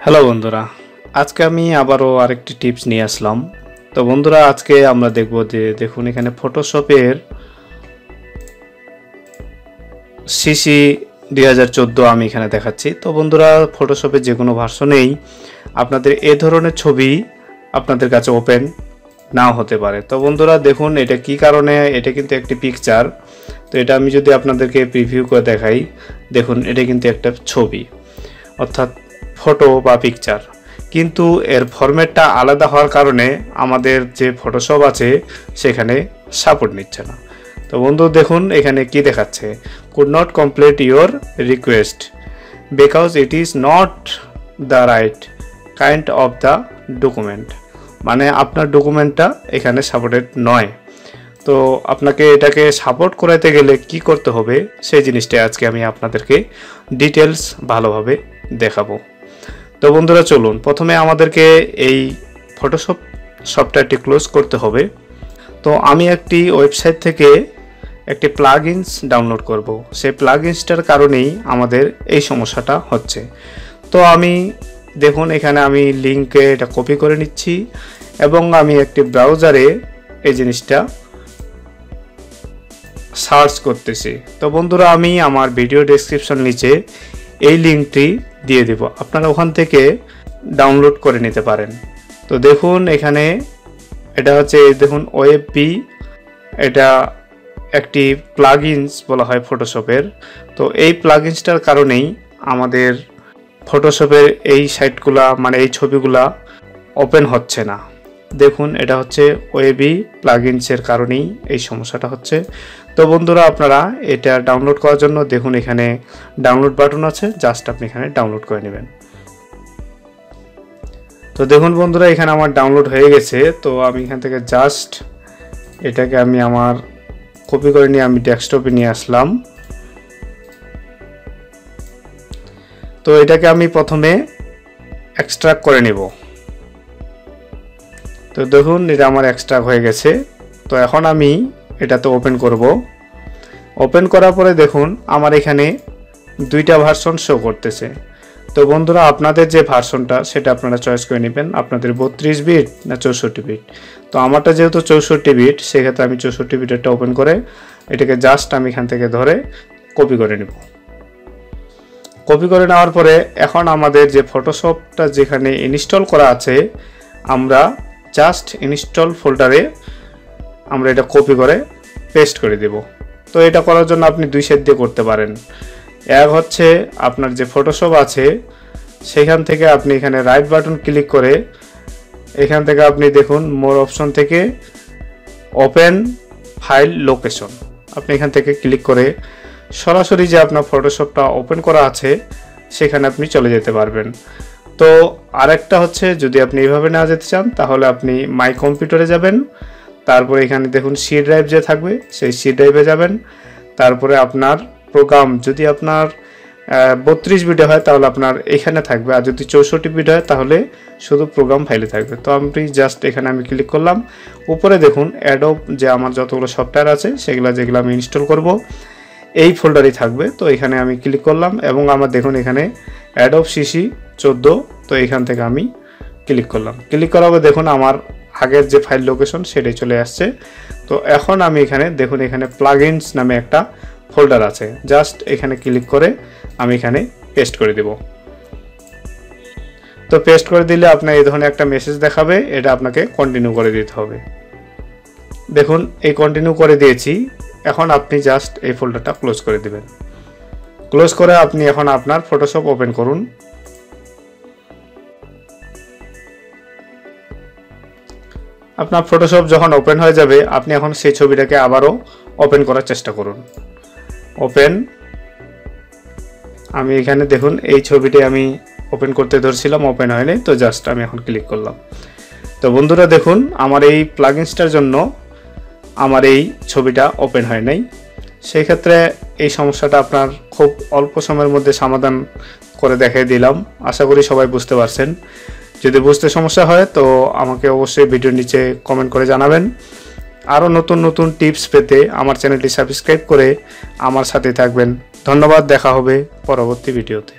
Hello বন্ধুরা, আজকে আমি আবারও আরেকটি টিপস নিয়ে আসলাম। তো বন্ধুরা, আজকে আমরা দেখব যে দেখুন এখানে ফটোশপের সিসি 2014 আমি এখানে দেখাচ্ছি। তো বন্ধুরা, ফটোশপের যে কোনো ভার্সনেই আপনাদের এ ধরনের ছবি আপনাদের কাছে ওপেন নাও হতে পারে। তো বন্ধুরা দেখুন এটা কি কারণে, এটা কিন্তু একটি পিকচার। তো এটা আমি যদি আপনাদেরকে প্রিভিউ করে দেখাই, দেখুন এটা কিন্তু একটা ছবি, অর্থাৎ ফটো বা পিকচার, কিন্তু এর ফরম্যাটটা আলাদা হওয়ার কারণে আমাদের যে ফটোশপ আছে সেখানে সাপোর্ট নিচ্ছে না। তো বন্ধু দেখুন এখানে কি দেখাচ্ছে, could not complete your request because it is not the right kind of the document, মানে আপনার ডকুমেন্টটা এখানে সাপোর্টেড নয়। তো আপনাকে এটাকে সাপোর্ট করাতে গেলে কি করতে হবে সেই জিনিসটা আজকে আমি আপনাদেরকে ডিটেলস ভালোভাবে দেখাবো। তো বন্ধুরা চলুন, প্রথমে আমাদেরকে এই ফটোশপ সফটওয়্যারটি ক্লোজ করতে হবে। তো আমি একটি ওয়েবসাইট থেকে একটি প্লাগইনস ডাউনলোড করব। সেই প্লাগইনসটার কারণেই আমাদের এই সমস্যাটা হচ্ছে। তো আমি দেখুন এখানে আমি লিঙ্কে এটা কপি করে নিচ্ছি এবং আমি একটি ব্রাউজারে এই জিনিসটা সার্চ করতেছি। তো বন্ধুরা, আমি আমার ভিডিও ডেসক্রিপশন নিচে এই লিঙ্কটি দিয়ে দেব, আপনারা ওখান থেকে ডাউনলোড করে নিতে পারেন। তো দেখুন এখানে এটা হচ্ছে, দেখুন WebP, এটা একটি প্লাগইনস বলা হয় ফটোশপের। তো এই প্লাগইনসটার কারণেই আমাদের ফটোশপের এই সাইটগুলা, মানে এই ছবিগুলা ওপেন হচ্ছে না। দেখুন এটা হচ্ছে WebP প্লাগইনসের কারণেই এই সমস্যাটা হচ্ছে। তো বন্ধুরা, আপনারা এটা ডাউনলোড করার জন্য দেখুন এখানে ডাউনলোড বাটন আছে, জাস্ট আপনি এখানে ডাউনলোড করে নেবেন। তো দেখুন বন্ধুরা, এখানে আমার ডাউনলোড হয়ে গেছে। তো আমি এখান থেকে জাস্ট এটাকে আমি আমার কপি করে নিয়ে আমি ডেস্কটপে নিয়ে আসলাম। তো এটাকে আমি প্রথমে এক্সট্রাক্ট করে নেব। তো দেখুন এটা আমার এক্সট্রাক্ট হয়ে গেছে। তো এখন আমি এটাতে ওপেন করব। ওপেন করার পরে দেখুন আমার এখানে দুইটা ভার্সন শো করতেছে। তো বন্ধুরা, আপনাদের যে ভার্সনটা সেটা আপনারা চয়েস করে নেবেন, আপনাদের 32 বিট না 64 বিট। তো আমারটা যেহেতু 64 বিট, সেক্ষেত্রে আমি 64 বিটেরটা ওপেন করে এটাকে জাস্ট আমি এখান থেকে ধরে কপি করে নেব। কপি করে নেওয়ার পরে এখন আমাদের যে ফটোশপটা যেখানে ইনস্টল করা আছে, আমরা জাস্ট ইনস্টল ফোল্ডারে আমরা এটা কপি করে পেস্ট করে দেব। তো এটা করার জন্য আপনি দুই সাইড দিয়ে করতে পারেন। এক হচ্ছে আপনার যে ফটোশপ আছে সেখান থেকে আপনি এখানে রাইট বাটন ক্লিক করে এখান থেকে আপনি দেখুন মোর অপশন থেকে ওপেন ফাইল লোকেশন, আপনি এখান থেকে ক্লিক করে সরাসরি যে আপনার ফটোশপটা ওপেন করা আছে সেখানে আপনি চলে যেতে পারবেন। তো আরেকটা হচ্ছে, যদি আপনি এইভাবে না যেতে চান তাহলে আপনি মাই কম্পিউটারে যাবেন, তারপরে এখানে দেখুন সি ড্রাইভ যে থাকবে সেই সি ড্রাইভে যাবেন। তারপরে আপনার প্রোগ্রাম যদি আপনার 32 বিটে হয় তাহলে আপনার এখানে থাকবে, আর যদি 64 বিট হয় তাহলে শুধু প্রোগ্রাম ফাইলে থাকবে। তো আমি জাস্ট এখানে আমি ক্লিক করলাম। উপরে দেখুন অ্যাডোব যে আমার যতগুলো সফটওয়্যার আছে যেগুলো আমি ইনস্টল করব এই ফোল্ডারই থাকবে। তো এখানে আমি ক্লিক করলাম এবং আমার দেখুন এখানে অ্যাডোব সিসি 14, তো এখান থেকে আমি ক্লিক করলাম। ক্লিক করার পর দেখুন আমার আগের যে ফাইল লোকেশন সেটাই চলে আসছে। তো এখন আমি এখানে দেখুন এখানে প্লাগইনস নামে একটা ফোল্ডার আছে, জাস্ট এখানে ক্লিক করে আমি এখানে পেস্ট করে দেব। তো পেস্ট করে দিলে আপনার এই ধরনের একটা মেসেজ দেখাবে, এটা আপনাকে কন্টিনিউ করে দিতে হবে। দেখুন এই কন্টিনিউ করে দিয়েছি। এখন আপনি জাস্ট এই ফোল্ডারটা ক্লোজ করে দিবেন। ক্লোজ করে আপনি এখন আপনার ফটোশপ ওপেন করুন। আপনার ফটোশপ যখন ওপেন হয়ে যাবে আপনি এখন সেই ছবিটাকে আবারও ওপেন করার চেষ্টা করুন। ওপেন, আমি এখানে দেখুন এই ছবিটি আমি ওপেন করতে ধরছিলাম, ওপেন হয়নি, তো জাস্ট আমি এখন ক্লিক করলাম। তো বন্ধুরা দেখুন আমার এই প্লাগইনসটার জন্য আমার এই ছবিটা ওপেন হয় নাই। সেই ক্ষেত্রে এই সমস্যাটা আপনার খুব অল্প সময়ের মধ্যে সমাধান করে দেখিয়ে দিলাম। আশা করি সবাই বুঝতে পারছেন। যদি বুঝতে সমস্যা হয় তো আমাকে অবশ্যই ভিডিওর নিচে কমেন্ট করে জানাবেন। আরও নতুন নতুন টিপস পেতে আমার চ্যানেলটি সাবস্ক্রাইব করে আমার সাথে থাকবেন। ধন্যবাদ, দেখা হবে পরবর্তী ভিডিওতে।